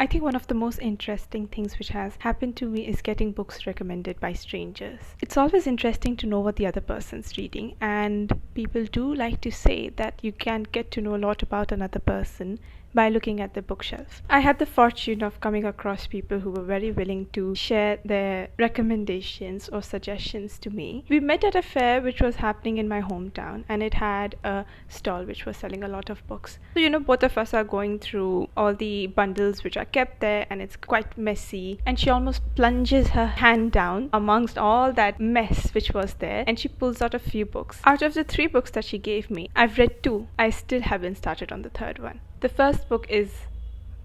I think one of the most interesting things which has happened to me is getting books recommended by strangers. It's always interesting to know what the other person's reading, and people do like to say that you can get to know a lot about another person by looking at the bookshelf. I had the fortune of coming across people who were very willing to share their recommendations or suggestions to me. We met at a fair which was happening in my hometown, and it had a stall which was selling a lot of books. So, both of us are going through all the bundles which are kept there, and it's quite messy. And she almost plunges her hand down amongst all that mess which was there, and she pulls out a few books. Out of the 3 books that she gave me, I've read 2. I still haven't started on the 3rd one. The first book is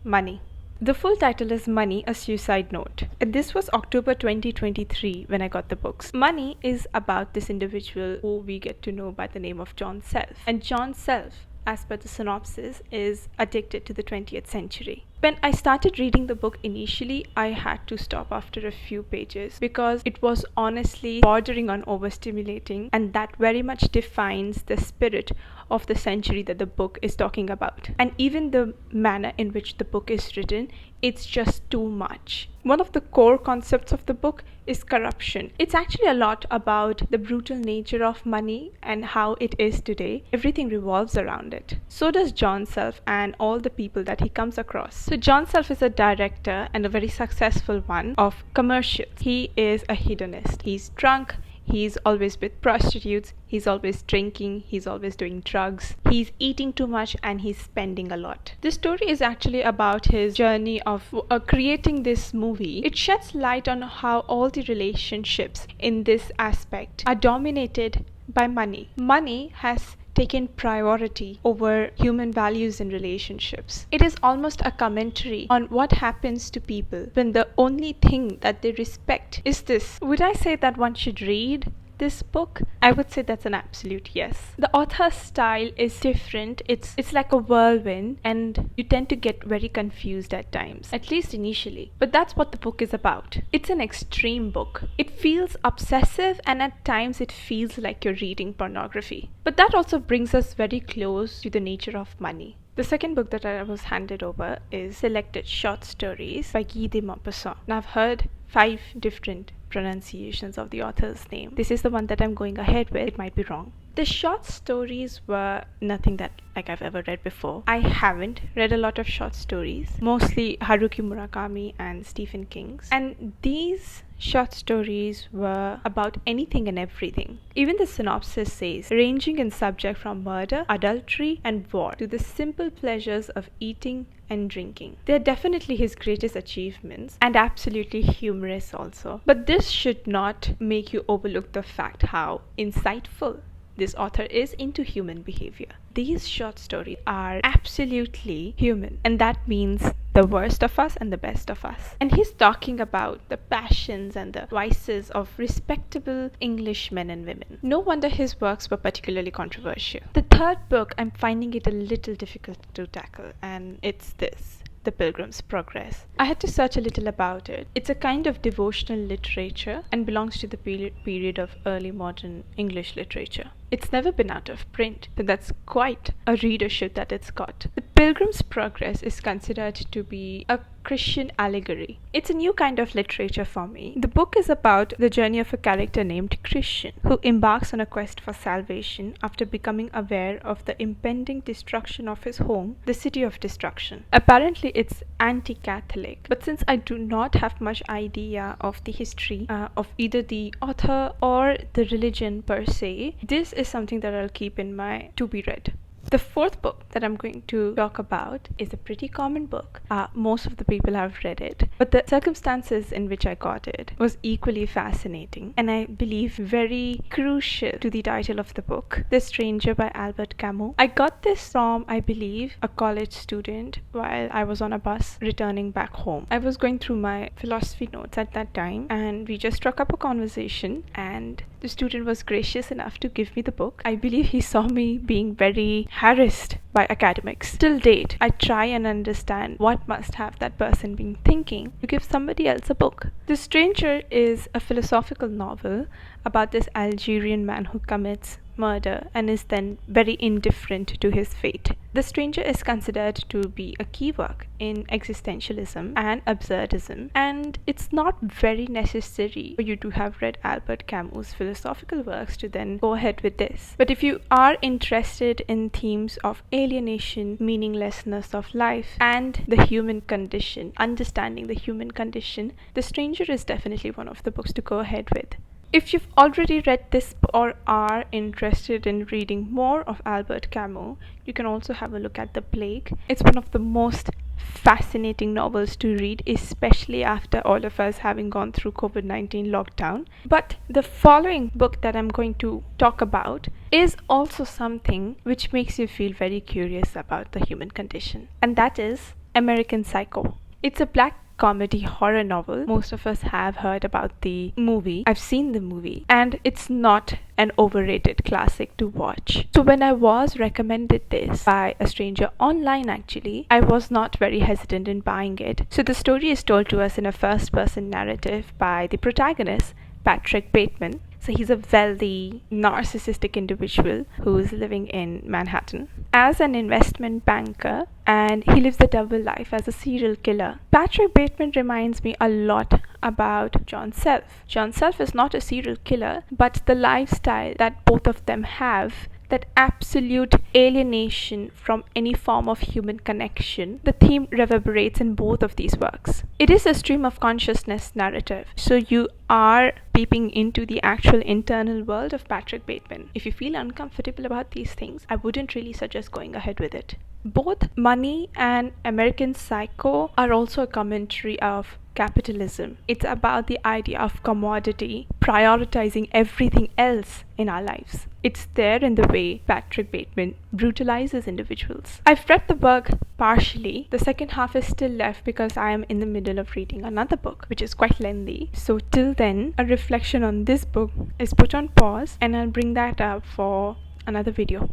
Money. The full title is Money, A Suicide Note. And this was October 2023 when I got the books. Money is about this individual who we get to know by the name of John Self. And John Self, as per the synopsis, is addicted to the 20th century. When I started reading the book initially, I had to stop after a few pages because it was honestly bordering on overstimulating, and that very much defines the spirit of the century that the book is talking about. And even the manner in which the book is written, it's just too much. One of the core concepts of the book is corruption. It's actually a lot about the brutal nature of money and how it is today. Everything revolves around it. So does John Self and all the people that he comes across. So John Self is a director, and a very successful one, of commercials. He is a hedonist. He's drunk. He's always with prostitutes, he's always drinking, he's always doing drugs, he's eating too much, and he's spending a lot. This story is actually about his journey of creating this movie. It sheds light on how all the relationships in this aspect are dominated by money. Money has taken priority over human values and relationships. It is almost a commentary on what happens to people when the only thing that they respect is this. Would I say that one should read this book? I would say that's an absolute yes. The author's style is different. It's like a whirlwind, and you tend to get very confused at times, at least initially. But that's what the book is about. It's an extreme book. It feels obsessive, and at times it feels like you're reading pornography. But that also brings us very close to the nature of money. The second book that I was handed over is Selected Short Stories by Guy de Maupassant. Now, I've heard 5 different pronunciations of the author's name. This is the one that I'm going ahead with. It might be wrong. The short stories were nothing that I've ever read before. I haven't read a lot of short stories, mostly Haruki Murakami and Stephen King's. And these short stories were about anything and everything. Even the synopsis says, ranging in subject from murder, adultery, and war to the simple pleasures of eating and drinking. They're definitely his greatest achievements, and absolutely humorous also. But this should not make you overlook the fact how insightful this author is into human behavior. These short stories are absolutely human, and that means the worst of us and the best of us. And he's talking about the passions and the vices of respectable English men and women. No wonder his works were particularly controversial. The third book, I'm finding it a little difficult to tackle, and it's this: The Pilgrim's Progress. I had to search a little about it. It's a kind of devotional literature and belongs to the period of early modern English literature. It's never been out of print, but that's quite a readership that it's got. The Pilgrim's Progress is considered to be a Christian allegory. It's a new kind of literature for me. The book is about the journey of a character named Christian, who embarks on a quest for salvation after becoming aware of the impending destruction of his home, the city of destruction. Apparently, it's anti-Catholic, but since I do not have much idea of the history of either the author or the religion per se, this is something that I'll keep in my to be read. The fourth book that I'm going to talk about is a pretty common book. Most of the people have read it, but the circumstances in which I got it was equally fascinating, and I believe very crucial to the title of the book, The Stranger by Albert Camus. I got this from, I believe, a college student while I was on a bus returning back home. I was going through my philosophy notes at that time, and we just struck up a conversation, and the student was gracious enough to give me the book. I believe he saw me being very harassed by academics. Till date, I try and understand what must have that person been thinking to give somebody else a book. The Stranger is a philosophical novel about this Algerian man who commits murder and is then very indifferent to his fate. The Stranger is considered to be a key work in existentialism and absurdism, and it's not very necessary for you to have read Albert Camus' philosophical works to then go ahead with this. But if you are interested in themes of alienation, meaninglessness of life, and the human condition, understanding the human condition, The Stranger is definitely one of the books to go ahead with. If you've already read this or are interested in reading more of Albert Camus, you can also have a look at The Plague. It's one of the most fascinating novels to read, especially after all of us having gone through COVID-19 lockdown. But the following book that I'm going to talk about is also something which makes you feel very curious about the human condition, and that is American Psycho. It's a black comedy horror novel. Most of us have heard about the movie. I've seen the movie, and it's not an overrated classic to watch. So when I was recommended this by a stranger online, actually, I was not very hesitant in buying it. So the story is told to us in a first person narrative by the protagonist, Patrick Bateman. So he's a wealthy, narcissistic individual who's living in Manhattan as an investment banker, and he lives a double life as a serial killer. Patrick Bateman reminds me a lot about John Self. John Self is not a serial killer, but the lifestyle that both of them have, that absolute alienation from any form of human connection, the theme reverberates in both of these works. It is a stream of consciousness narrative, so you are peeping into the actual internal world of Patrick Bateman. If you feel uncomfortable about these things, I wouldn't really suggest going ahead with it. Both Money and American Psycho are also a commentary of capitalism. It's about the idea of commodity prioritizing everything else in our lives. It's there in the way Patrick Bateman brutalizes individuals. I've read the book partially. The second half is still left because I am in the middle of reading another book, which is quite lengthy. So till then, a reflection on this book is put on pause, and I'll bring that up for another video.